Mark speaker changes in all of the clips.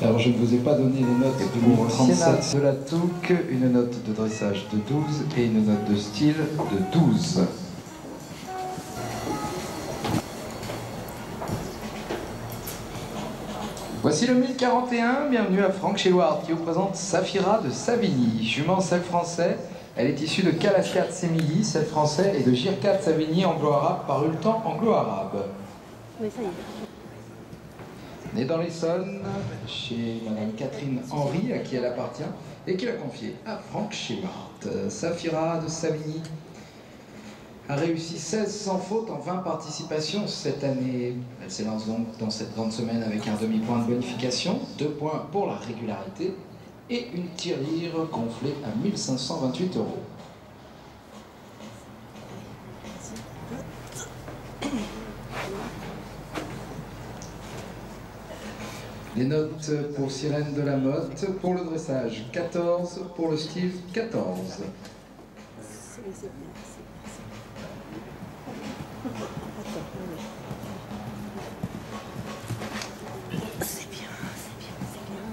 Speaker 1: Alors je ne vous ai pas donné les notes de 2037 de la touque, une note de dressage de 12 et une note de style de 12. Voici le 1041, bienvenue à Franck Chilward qui vous présente Safira de Savigny, jument sel français. Elle est issue de Kalaskat Semilly, sel français, et de Girkat Savigny, anglo-arabe, par Ultan anglo-arabe.
Speaker 2: Oui, ça y est.
Speaker 1: Née dans l'Essonne, chez Madame Catherine Henry, à qui elle appartient, et qui l'a confiée à Franck Chilward. Safira de Savigny a réussi 16 sans faute en 20 participations cette année. Elle s'élance donc dans cette grande semaine avec un demi-point de bonification, 2 points pour la régularité et une tirelire gonflée à 1528 €. Les notes pour Sirène de la Motte, pour le dressage 14, pour le style 14.
Speaker 2: C'est bien, c'est bien, c'est bien.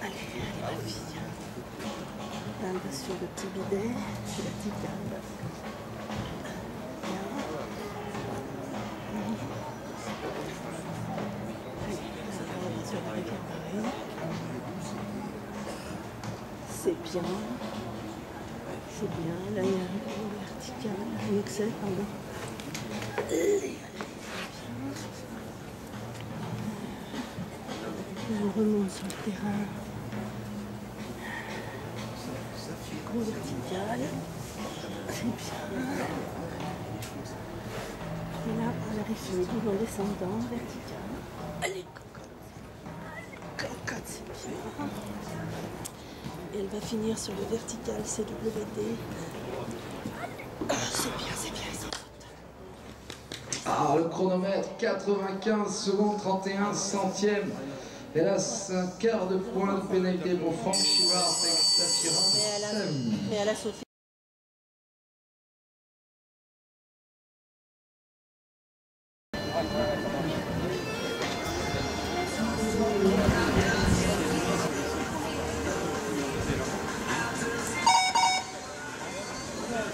Speaker 2: Allez, ma fille. Là, on va sur le petit bidet, c'est la petite dame. C'est bien. C'est bien. Là, il y a un vertical, un excès, pardon. On remonte sur le terrain. Gros vertical. C'est bien. Et là, on arrive sur le double en descendant, vertical. Allez, cocotte, c'est bien. Et elle va finir sur le vertical CWD. C'est bien, c'est bien, sans faute.
Speaker 1: Ah, le chronomètre, 95 secondes 31 centièmes. Hélas, un quart de point de pénalité pour Franck Chilward avec Safira de Savigny.
Speaker 2: Mais elle a sauté.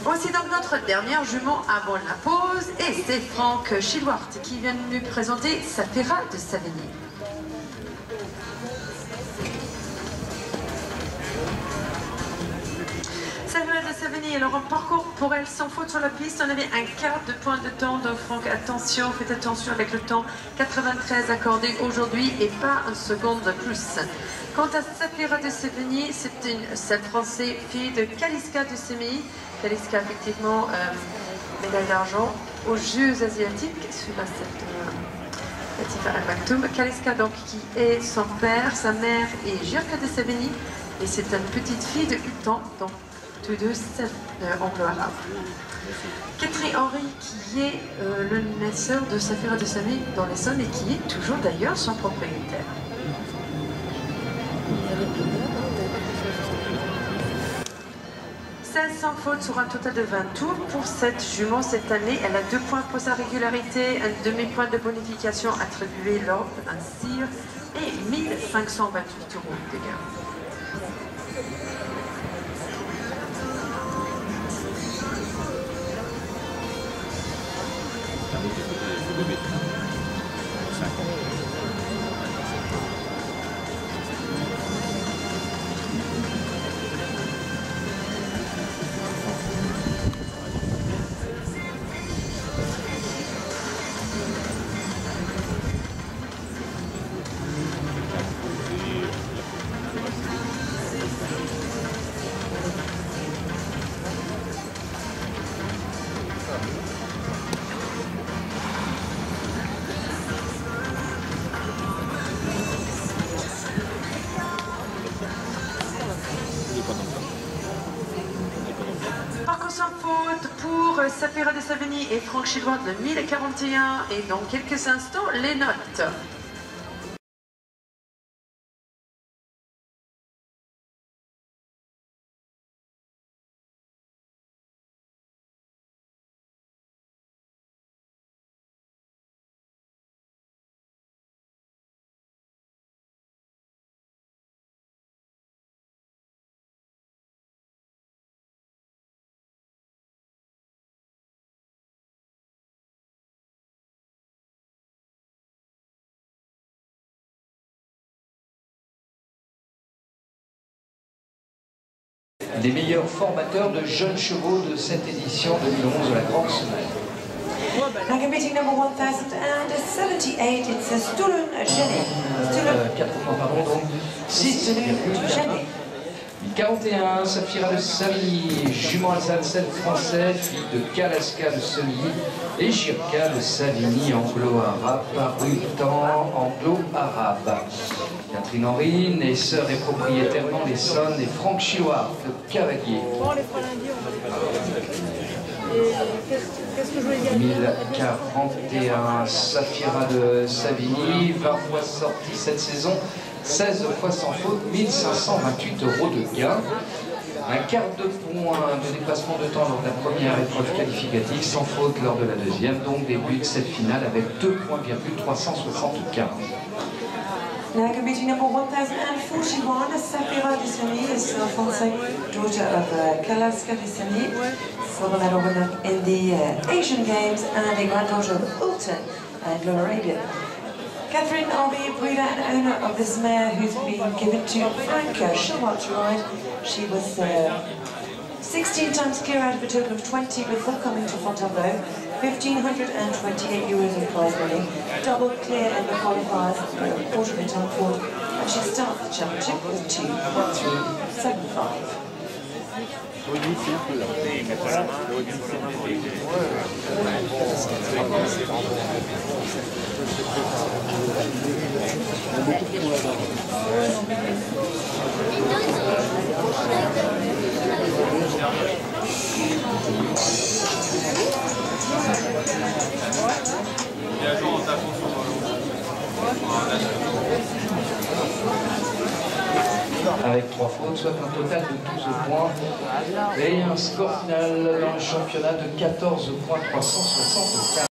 Speaker 3: Voici donc notre dernière jument avant la pause et c'est Franck Chilward qui vient nous présenter Safira de Savigny. Safira de Savigny, alors en parcours pour elle sans faute sur la piste, on avait un quart de point de temps, donc Franck, attention, faites attention avec le temps, 93 accordé aujourd'hui et pas une seconde de plus. Quant à Safira de Savigny, c'est une selle française, fille de Kaliska de Semilly. Kaliska, effectivement, médaille d'argent aux Jeux asiatiques, suite à cette Latifa Al Maktoum. Kaliska, donc, qui est son père, sa mère et Girkat de Savigny, et c'est une petite fille de 8 ans, donc tous deux anglo-arabes. Catherine Henry, qui est le naisseur de Safira de Savigny dans l'Essonne et qui est toujours d'ailleurs son propriétaire. 16 sans faute sur un total de 20 tours pour cette jument cette année. Elle a 2 points pour sa régularité, un demi-point de bonification attribué lors d'un cire et 1528 € de gain. Parcours sans faute pour Safira de Savigny et Franck Chilward le 1041 et dans quelques instants les notes.
Speaker 1: des meilleurs formateurs de jeunes chevaux de cette édition 2011 de la Grande Semaine.
Speaker 4: Now competing number 1078, it's Stulun Jenny.
Speaker 1: 4 points, pardon, donc 6,41. 41, Safira de Savigny, jument alsacienne français, fille de Kalaska de Semilly et Jirka de Savigny, anglo-arabe, paru temps anglo-arabe. Catherine Henry, née sœur et propriétaire dans l'Essonne, et Franck Chilloire de Cavalier.
Speaker 2: Bon, les Paralyndis, on va les faire. Qu'est-ce que je voulais dire?
Speaker 1: 1041, Safira de Savigny, 20 fois sortie cette saison, 16 fois sans faute, 1528 € de gain. Un quart de point de dépassement de temps lors de la première épreuve qualificative, sans faute lors de la deuxième, donc début de cette finale avec 2,375.
Speaker 4: Now competing number 1041, Safira de Semilly is Alfonso, daughter of Kalaska de Semilly, silver medal winner in the Asian Games and a granddaughter of Ultan and Blue Arabia. Catherine Henry, breeder and owner of this mare who's been given to Frank Chilloire to ride. She was 16 times clear out of a total of 20 before coming to Fontainebleau. 1,528 euros in prize money, double clear in the qualifiers, quarter of it on foot, and she starts the championship with 2,1375.
Speaker 1: Avec 3 fautes, soit un total de 12 points et un score final dans le championnat de 14,375 points.